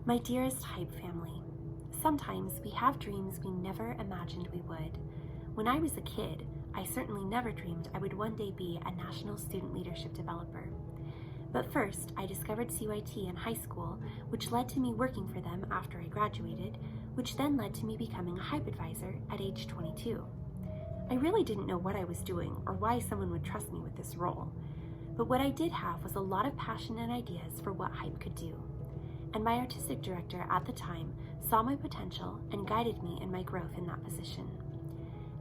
My dearest Hype family, sometimes we have dreams we never imagined we would. When I was a kid, I certainly never dreamed I would one day be a National Student Leadership Developer. But first, I discovered CYT in high school, which led to me working for them after I graduated, which then led to me becoming a Hype advisor at age 22. I really didn't know what I was doing or why someone would trust me with this role. But what I did have was a lot of passion and ideas for what Hype could do. And my artistic director at the time saw my potential and guided me in my growth in that position.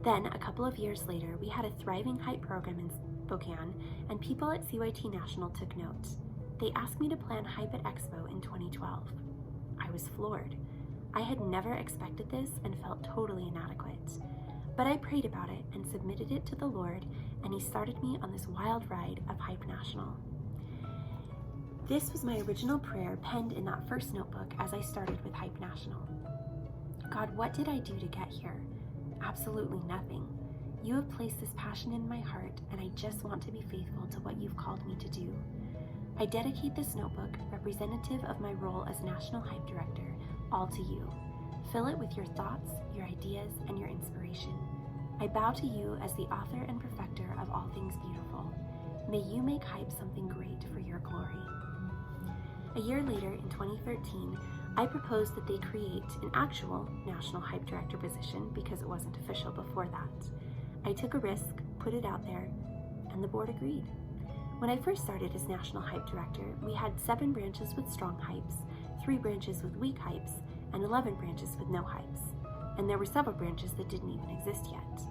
Then, a couple of years later, we had a thriving Hype program in Spokane, and people at CYT National took note. They asked me to plan Hype at Expo in 2012. I was floored. I had never expected this and felt totally inadequate. But I prayed about it and submitted it to the Lord, and He started me on this wild ride of Hype National. This was my original prayer penned in that first notebook as I started with Hype National. God, what did I do to get here? Absolutely nothing. You have placed this passion in my heart, and I just want to be faithful to what you've called me to do. I dedicate this notebook, representative of my role as National Hype Director, all to you. Fill it with your thoughts, your ideas, and your inspiration. I bow to you as the author and perfecter of all things beautiful. May you make Hype something great for your glory. A year later, in 2013, I proposed that they create an actual National Hype Director position because it wasn't official before that. I took a risk, put it out there, and the board agreed. When I first started as National Hype Director, we had 7 branches with strong hypes, 3 branches with weak hypes, and 11 branches with no hypes. And there were several branches that didn't even exist yet.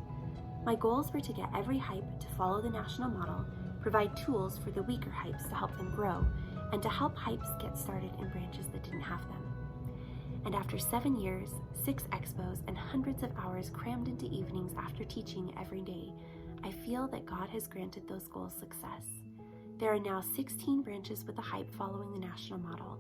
My goals were to get every hype to follow the national model, provide tools for the weaker hypes to help them grow, and to help hypes get started in branches that didn't have them. And after 7 years, 6 expos, and hundreds of hours crammed into evenings after teaching every day, I feel that God has granted those goals success. There are now 16 branches with a hype following the national model.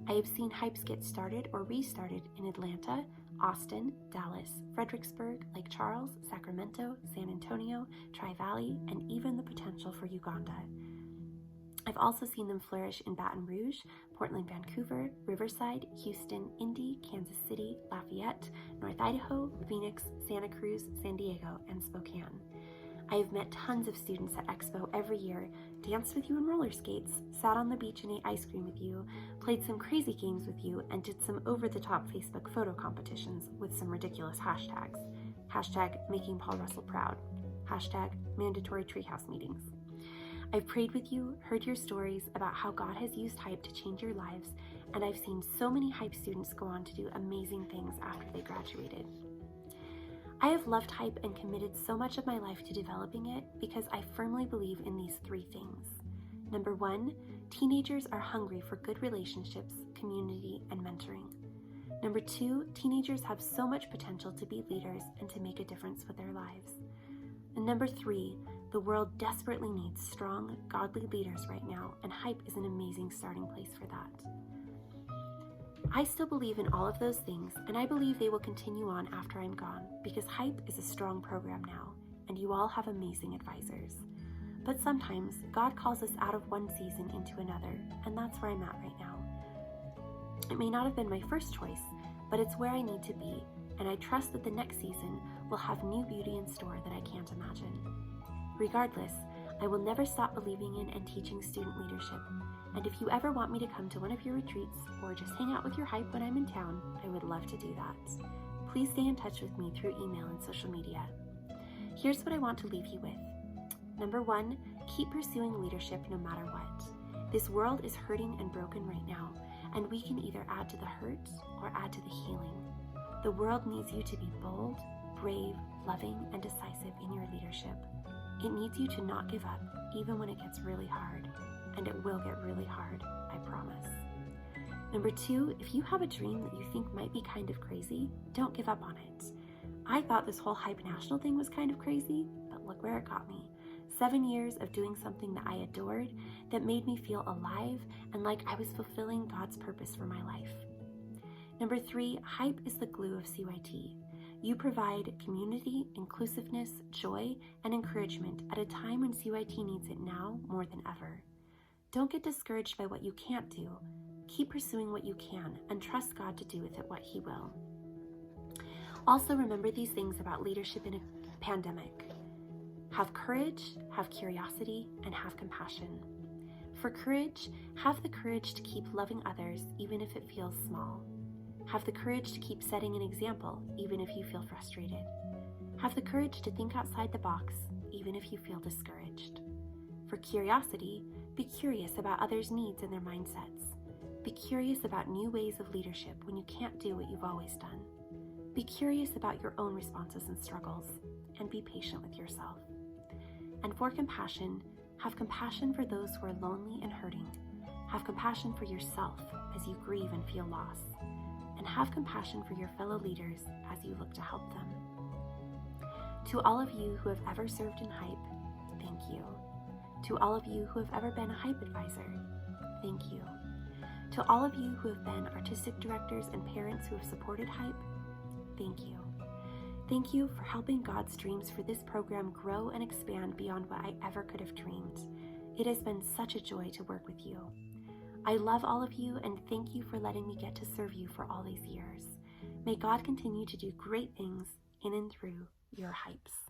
I have seen hypes get started or restarted in Atlanta, Austin, Dallas, Fredericksburg, Lake Charles, Sacramento, San Antonio, Tri-Valley, and even the potential for Uganda. I've also seen them flourish in Baton Rouge, Portland, Vancouver, Riverside, Houston, Indy, Kansas City, Lafayette, North Idaho, Phoenix, Santa Cruz, San Diego, and Spokane. I have met tons of students at Expo every year, danced with you in roller skates, sat on the beach and ate ice cream with you, played some crazy games with you, and did some over-the-top Facebook photo competitions with some ridiculous hashtags. Hashtag making Paul Russell proud. Hashtag mandatory treehouse meetings. I've prayed with you, heard your stories about how God has used Hype to change your lives, and I've seen so many Hype students go on to do amazing things after they graduated. I have loved Hype and committed so much of my life to developing it because I firmly believe in these 3 things. Number 1, teenagers are hungry for good relationships, community, and mentoring. Number 2, teenagers have so much potential to be leaders and to make a difference with their lives. And number 3, the world desperately needs strong, godly leaders right now, and Hype is an amazing starting place for that. I still believe in all of those things, and I believe they will continue on after I'm gone, because Hype is a strong program now, and you all have amazing advisors. But sometimes, God calls us out of one season into another, and that's where I'm at right now. It may not have been my first choice, but it's where I need to be, and I trust that the next season will have new beauty in store that I can't imagine. Regardless, I will never stop believing in and teaching student leadership, and if you ever want me to come to one of your retreats or just hang out with your Hype when I'm in town, I would love to do that. Please stay in touch with me through email and social media. Here's what I want to leave you with. Number 1, keep pursuing leadership no matter what. This world is hurting and broken right now, and we can either add to the hurt or add to the healing. The world needs you to be bold, brave, loving, and decisive in your leadership. It needs you to not give up, even when it gets really hard. And it will get really hard, I promise. Number 2, if you have a dream that you think might be kind of crazy, don't give up on it. I thought this whole Hype National thing was kind of crazy, but look where it got me. 7 years of doing something that I adored, that made me feel alive and like I was fulfilling God's purpose for my life. Number 3, Hype is the glue of CYT. You provide community, inclusiveness, joy, and encouragement at a time when CYT needs it now more than ever. Don't get discouraged by what you can't do, Keep pursuing what you can and trust God to do with it what He will. Also, remember these things about leadership in a pandemic. Have courage, have curiosity, and have compassion. For courage, have the courage to keep loving others even if it feels small. Have the courage to keep setting an example even if you feel frustrated. Have the courage to think outside the box even if you feel discouraged. For curiosity, be curious about others' needs and their mindsets. Be curious about new ways of leadership when you can't do what you've always done. Be curious about your own responses and struggles, and be patient with yourself. And for compassion, have compassion for those who are lonely and hurting. Have compassion for yourself as you grieve and feel loss. And have compassion for your fellow leaders as you look to help them. To all of you who have ever served in Hype, thank you. To all of you who have ever been a Hype advisor, thank you. To all of you who have been artistic directors and parents who have supported Hype, thank you. Thank you for helping God's dreams for this program grow and expand beyond what I ever could have dreamed. It has been such a joy to work with you. I love all of you and thank you for letting me get to serve you for all these years. May God continue to do great things in and through your Hypes.